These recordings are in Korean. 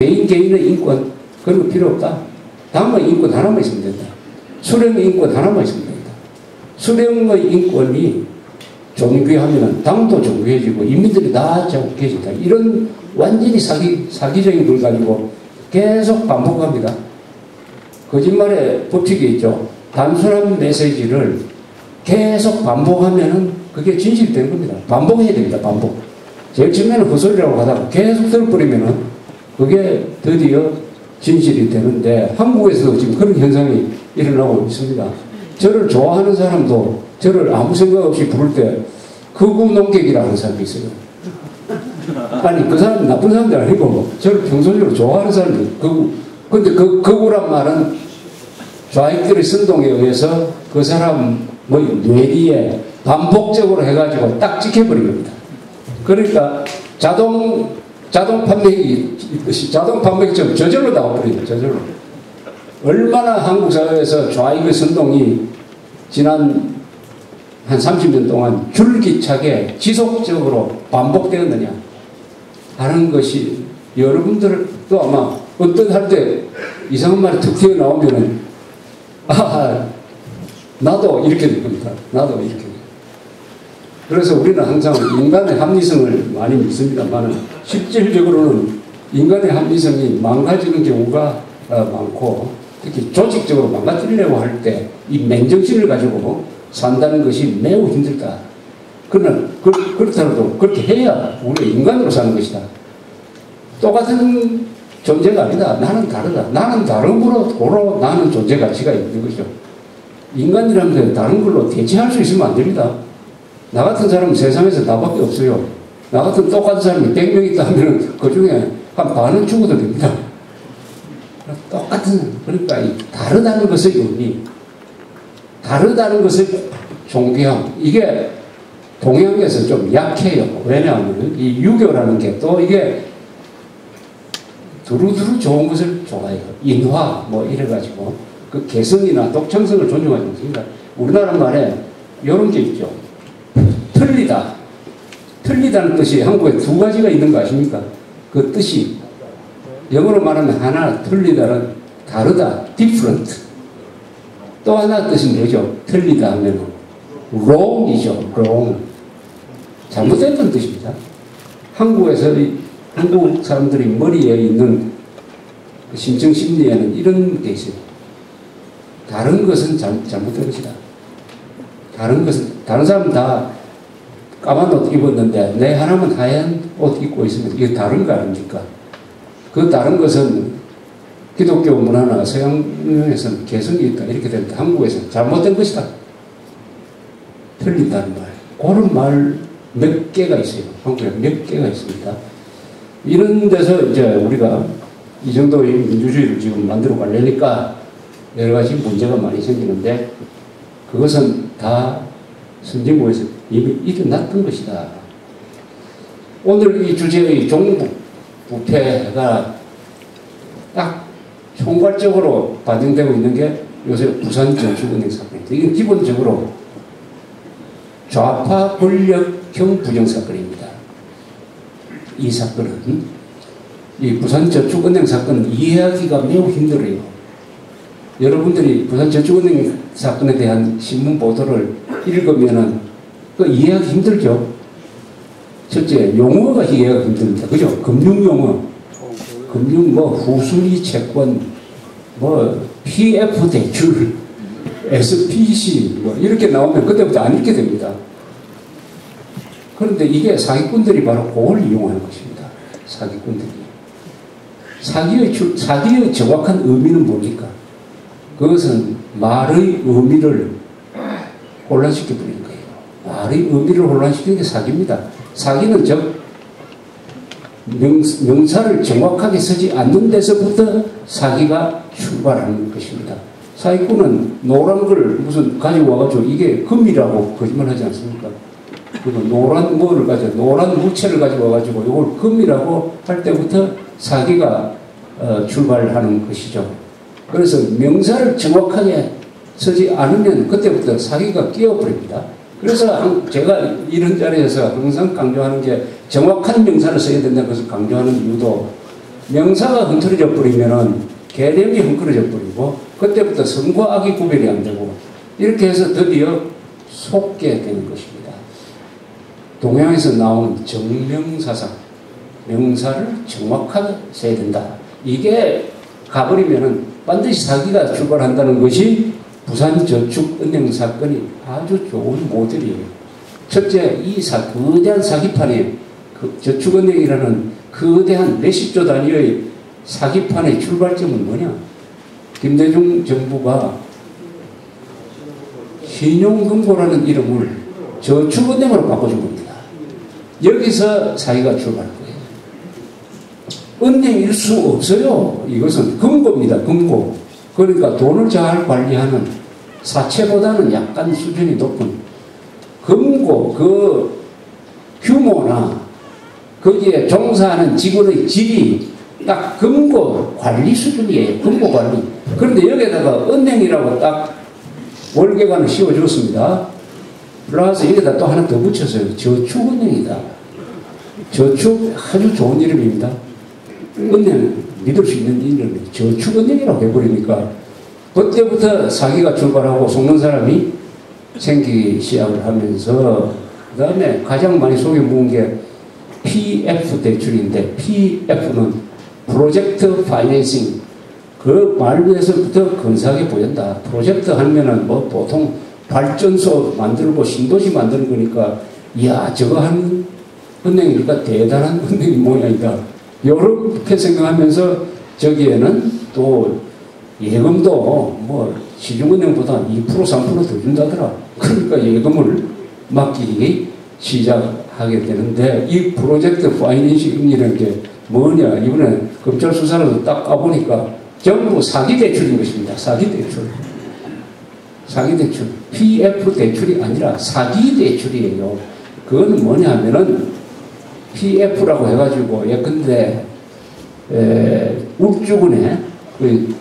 개인의 인권 그런 거 필요 없다. 당의 인권 하나만 있으면 된다. 수령의 인권 하나만 있으면 된다. 수령의 인권이 종교하면 당도 종교해지고 인민들이 다 정복해진다. 이런 완전히 사기적인 걸 가지고 계속 반복합니다. 거짓말의 법칙이 있죠. 단순한 메시지를 계속 반복하면은 그게 진실이 되는 겁니다. 반복해야 됩니다. 반복. 제일 처음에는 헛소리라고 하다가 계속 들어버리면은 그게 드디어 진실이 되는데 한국에서도 지금 그런 현상이 일어나고 있습니다. 저를 좋아하는 사람도 저를 아무 생각 없이 부를 때 극우 농객이라는 사람이 있어요. 아니 그 사람은 나쁜 사람이 아니고 뭐 저를 평소적으로 좋아하는 사람이 극우. 근데 그 극우란 말은 좌익들의 선동에 의해서 그 사람 뭐 뇌리에 반복적으로 해가지고 딱 찍혀버린 겁니다. 그러니까 자동 판매기 있듯이 자동 판매기처럼 저절로 나와버립니다. 저절로. 얼마나 한국 사회에서 좌익의 선동이 지난 한 30년 동안 줄기차게 반복되었느냐 하는 것이 여러분들도 아마 어떤 할 때 이상한 말이 툭 튀어나오면은 나도 이렇게 될 겁니다. 나도 이렇게. 그래서 우리는 항상 인간의 합리성을 많이 믿습니다만 실질적으로는 인간의 합리성이 망가지는 경우가 많고 특히 조직적으로 망가뜨리려고 할 때 이 맨정신을 가지고 산다는 것이 매우 힘들다. 그러나 그렇더라도 그렇게 해야 우리가 인간으로 사는 것이다. 똑같은 존재가 아니다. 나는 다르다. 나는 다름으로 나는 존재 가치가 있는 것이죠. 인간이라는 게 다른 걸로 대체할 수 있으면 안 됩니다. 나 같은 사람은 세상에서 나밖에 없어요. 나 같은 똑같은 사람이 100명 있다 하면 그 중에 한 반은 죽어도 됩니다. 똑같은, 그러니까 다르다는 것의 의미, 다르다는 것의 존귀함, 이게 동양에서 좀 약해요. 왜냐하면 이 유교라는 게 또 이게 두루두루 좋은 것을 좋아해요. 인화, 뭐 이래가지고 그 개성이나 독창성을 존중하지 않습니다. 우리나라 말에 이런 게 있죠. 틀리다. 틀리다는 뜻이 한국에 두 가지가 있는 거 아십니까? 그 뜻이 영어로 말하면 하나 틀리다는 다르다, different. 또 하나 뜻은 뭐죠? 틀리다 하면 wrong이죠, wrong. 잘못됐다는 뜻입니다. 한국에서 한국 사람들이 머리에 있는 심정 심리에는 이런 게 있어요. 다른 것은 잘못된 것이다. 다른 것은, 다른 사람은 다 까만 옷 입었는데 내 하나만 하얀 옷 입고 있으면 이게 다른 거 아닙니까? 그 다른 것은 기독교 문화나 서양에서는 개성이 있다. 이렇게 되는데 한국에서는 잘못된 것이다. 틀린다는 말. 그런 말 몇 개가 있어요. 한국에 몇 개가 있습니다. 이런 데서 이제 우리가 이 정도의 민주주의를 지금 만들어 가려니까 여러 가지 문제가 많이 생기는데 그것은 다 선진국에서 이미 일어났던 것이다. 오늘 이 주제의 종북 부패가 딱 총괄적으로 반영되고 있는 게 요새 부산저축은행 사건입니다. 이건 기본적으로 좌파 권력형 부정사건입니다. 이 사건은, 이 부산저축은행 사건은 이해하기가 매우 힘들어요. 여러분들이 부산저축은행 사건에 대한 신문 보도를 읽으면은 그 이해하기 힘들죠. 첫째, 용어가 이해하기 힘듭니다. 그죠? 금융용어. 금융, 후순위 채권, PF 대출, SPC, 이렇게 나오면 그때부터 안 읽게 됩니다. 그런데 이게 사기꾼들이 바로 그걸 이용하는 것입니다. 사기꾼들이. 사기의 정확한 의미는 뭡니까? 그것은 말의 의미를 혼란시켜버리는 거예요. 말의 의미를 혼란시키는 게 사기입니다. 사기는 즉, 명사를 정확하게 쓰지 않는 데서부터 사기가 출발하는 것입니다. 사기꾼은 노란 걸 무슨 가지고 와가지고 이게 금이라고 거짓말 하지 않습니까? 그리고 노란 무채를 가지고 와가지고 이걸 금이라고 할 때부터 사기가 출발하는 것이죠. 그래서 명사를 정확하게 쓰지 않으면 그때부터 사기가 끼어버립니다. 그래서 제가 이런 자리에서 항상 강조하는 게 정확한 명사를 써야 된다는 것을 강조하는 이유도 명사가 흐트러져 버리면은 개념이 헝클어져 버리고 그때부터 선과 악이 구별이 안 되고 이렇게 해서 드디어 속게 되는 것입니다. 동양에서 나온 정명사상, 명사를 정확하게 써야 된다. 이게 가버리면은 반드시 사기가 출발한다는 것이 부산저축은행 사건이 아주 좋은 모델이에요. 첫째, 이 거대한 사기판에 저축은행이라는 거대한 몇십조 단위의 사기판의 출발점은 뭐냐? 김대중 정부가 신용금고라는 이름을 저축은행으로 바꿔준 겁니다. 여기서 사기가 출발한 거예요. 은행일 수 없어요. 이것은 금고입니다. 금고. 그러니까 돈을 잘 관리하는 사채보다는 약간 수준이 높은 금고, 그 규모나 거기에 종사하는 직원의 질이 딱 금고 관리 수준이에요. 금고 관리. 그런데 여기에다가 은행이라고 딱 월계관을 씌워줬습니다. 플러스 여기다 또 하나 더 붙였어요. 저축은행이다. 저축 아주 좋은 이름입니다. 은행 믿을 수 있는 이름이 저축은행이라고 해버리니까 그때부터 사기가 출발하고 속는 사람이 생기기 시작을 하면서 그 다음에 가장 많이 속에 묵은 게 PF 대출인데 PF는 프로젝트 파이낸싱 그 말에서부터 근사하게 보인다. 프로젝트 하면은 뭐 보통 발전소 만들고 신도시 만드는 거니까 이야 저거 한 은행이니까 대단한 은행 모양이다. 이렇게 생각하면서 저기에는 또 예금도 뭐 시중은행보다 2% 3% 더 준다더라. 그러니까 예금을 맡기기 시작하게 되는데 이 프로젝트 파이낸싱이라는 게 뭐냐. 이번에 검찰 수사를 딱 까보니까 전부 사기 대출인 것입니다. 사기 대출. 사기 대출. PF 대출이 아니라 사기 대출이에요. 그건 뭐냐 하면은 PF라고 해가지고 예컨대 울주군에 그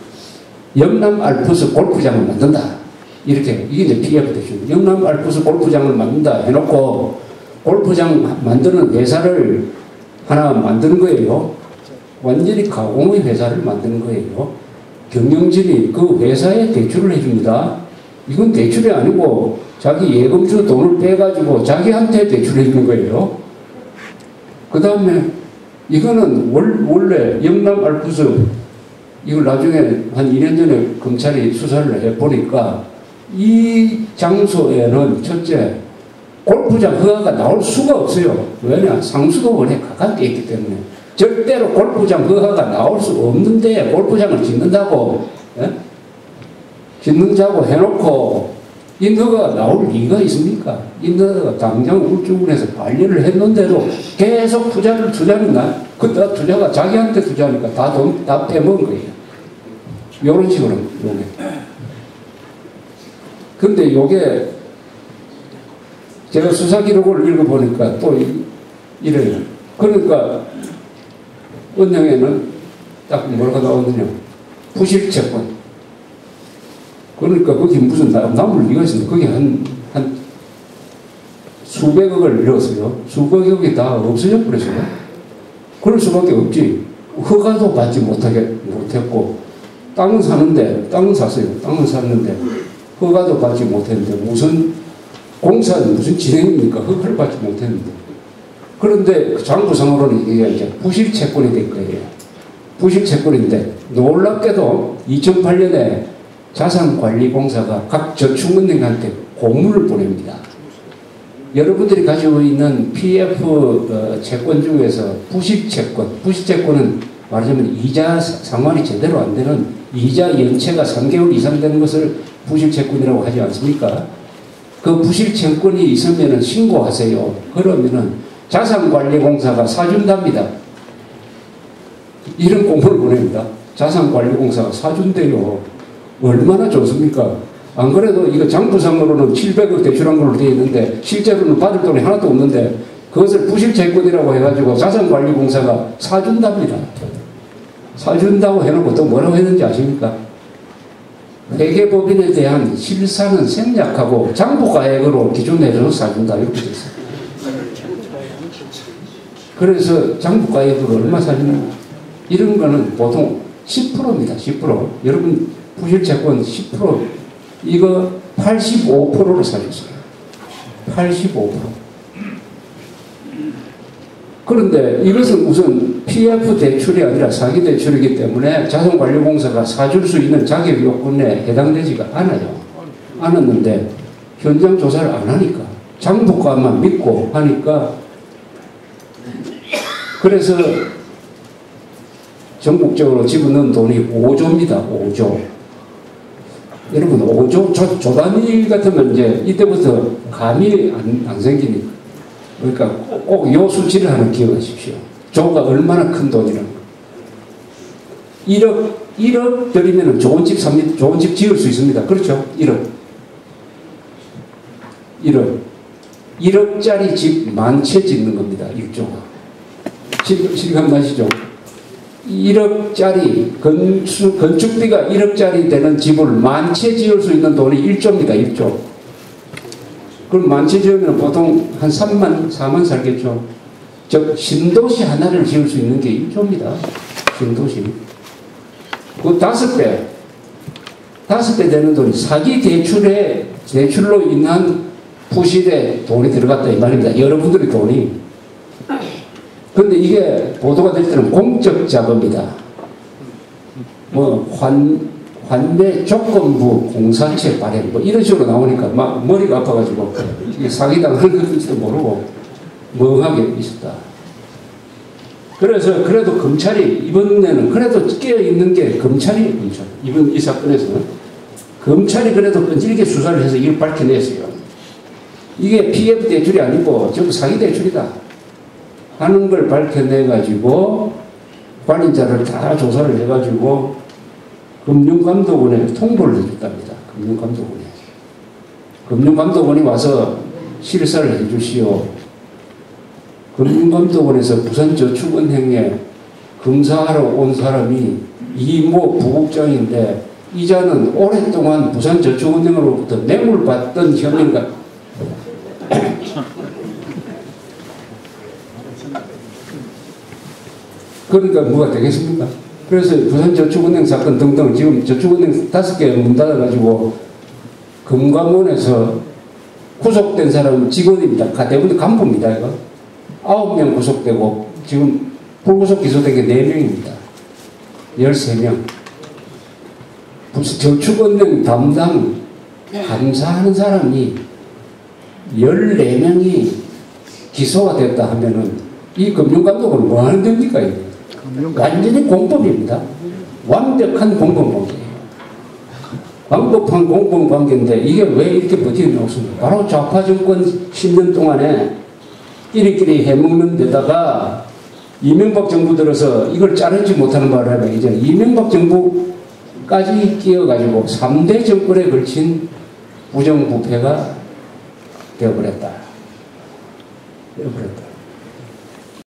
영남 알프스 골프장을 만든다. 이렇게 이게 이제 PF 대출. 영남 알프스 골프장을 만든다 해놓고 골프장 만드는 회사를 하나 만드는 거예요. 완전히 가공의 회사를 만드는 거예요. 경영진이 그 회사에 대출을 해줍니다. 이건 대출이 아니고 자기 예금주 돈을 빼가지고 자기한테 대출해 주는 거예요. 그 다음에 이거는 원래 영남 알프스 이걸 나중에 한 2년 전에 검찰이 수사를 해보니까 이 장소에는 첫째 골프장 허가가 나올 수가 없어요. 왜냐? 상수도원에 가깝게 있기 때문에 절대로 골프장 허가가 나올 수 없는데 골프장을 짓는다고 짓는다고 해놓고 인허가가 나올 리가 있습니까? 인허가가 당장 울주군에서 반려를 했는데도 계속 투자는 그 투자가 자기한테 투자하니까 다 빼먹은 거예요. 요런 식으로 요게. 근데 요게 제가 수사 기록을 읽어보니까 또 이래요. 그러니까 은행에는 딱 뭐가 나오느냐. 부실채권. 그러니까 거기 무슨 남을 리가 있습니다. 거기 한 수백억을 잃었어요. 수백억이 다 없어져 버렸어요. 그럴 수밖에 없지. 허가도 받지 못했고, 땅은 샀어요. 땅은 샀는데, 허가도 받지 못했는데, 무슨 공사는 무슨 진행입니까? 허가를 받지 못했는데. 그런데 장부상으로는 이게 이제 부실채권이 될 거예요. 부실채권인데, 놀랍게도 2008년에 자산관리공사가 각 저축은행한테 공문을 보냅니다. 여러분들이 가지고 있는 PF 채권 중에서 부실채권은 말하자면 이자 상환이 제대로 안 되는 이자 연체가 3개월 이상 되는 것을 부실채권이라고 하지 않습니까? 그 부실채권이 있으면 신고하세요. 그러면은 자산관리공사가 사준답니다. 이런 공문을 보냅니다. 자산관리공사가 사준대요. 얼마나 좋습니까? 안 그래도 이거 장부상으로는 700억 대출한 걸로 되어 있는데 실제로는 받을 돈이 하나도 없는데 그것을 부실채권이라고 해가지고 자산관리공사가 사준답니다. 사준다고 해놓고 또 뭐라고 했는지 아십니까? 회계법인에 대한 실사는 생략하고 장부가액으로 기준내줘서 사준다 이렇게 됐어요. 그래서 장부가액으로 얼마 사주냐? 이런 거는 보통 10%입니다. 10%. 여러분 부실 채권 10% 이거 85%로 사줬어요. 85%. 그런데 이것은 우선 PF 대출이 아니라 사기 대출이기 때문에 자산관리공사가 사줄 수 있는 자격 요건에 해당되지가 않아요. 않았는데 현장 조사를 안 하니까 장부가만 믿고 하니까 그래서 전국적으로 집어넣은 돈이 5조입니다. 5조. 여러분 5조 조 단위 같으면 이제 이때부터 감이 안 생기니까 그러니까 꼭 요 수치를 하나 기억하십시오. 조가 얼마나 큰 돈이라는 거. 1억 들이면 좋은 집 지을 수 있습니다. 그렇죠? 1억짜리 집 만 채 짓는 겁니다. 1조가. 실감나시죠? 1억짜리 건축비가 1억짜리 되는 집을 만 채 지을 수 있는 돈이 1조입니다. 1조. 그럼 만 채 지으면 보통 한 3만, 4만 살겠죠. 즉 신도시 하나를 지을 수 있는 게 1조입니다. 신도시. 그 5배 되는 돈이 사기 대출로 인한 부실에 돈이 들어갔다 이 말입니다. 여러분들의 돈이. 근데 이게 보도가 될 때는 공적 작업이다. 뭐 환매 조건부 공사체 발행 뭐 이런 식으로 나오니까 막 머리가 아파가지고 이게 사기당하는 건지도 모르고 멍하게 있었다. 그래서 그래도 검찰이 이번에는 그래도 깨어있는 게 검찰이에요. 검찰. 이번 이 사건에서는 검찰이 그래도 끈질기게 수사를 해서 이걸 밝혀냈어요. 이게 PF 대출이 아니고 전부 사기 대출이다 하는 걸 밝혀내가지고 관련자를 다 조사를 해가지고 금융감독원에 통보를 해줬답니다. 금융감독원이 와서 실사를 해주시오. 금융감독원에서 부산저축은행에 검사하러 온 사람이 이모 부국장인데 이자는 오랫동안 부산저축은행으로부터 뇌물 받던 혐의가 그러니까 뭐가 되겠습니까? 그래서 부산저축은행 사건 등등 지금 저축은행 5개 문 닫아가지고 금감원에서 구속된 사람은 직원입니다. 대부분 간부입니다. 이거 9명 구속되고 지금 불구속 기소된 게 4명입니다. 13명. 저축은행 담당 감사하는 사람이 14명이 기소가 됐다 하면은 이 금융감독은 뭐 하는 겁니까? 완전히 공범입니다. 완벽한 공범관계예요. 완벽한 공범관계인데 이게 왜 이렇게 버티는 없습니까? 바로 좌파 정권 10년 동안에 끼리끼리 해먹는 데다가 이명박 정부 들어서 이걸 자르지 못하는 바람에 이제 이명박 정부까지 끼어가지고 3대 정권에 걸친 부정부패가 되어버렸다.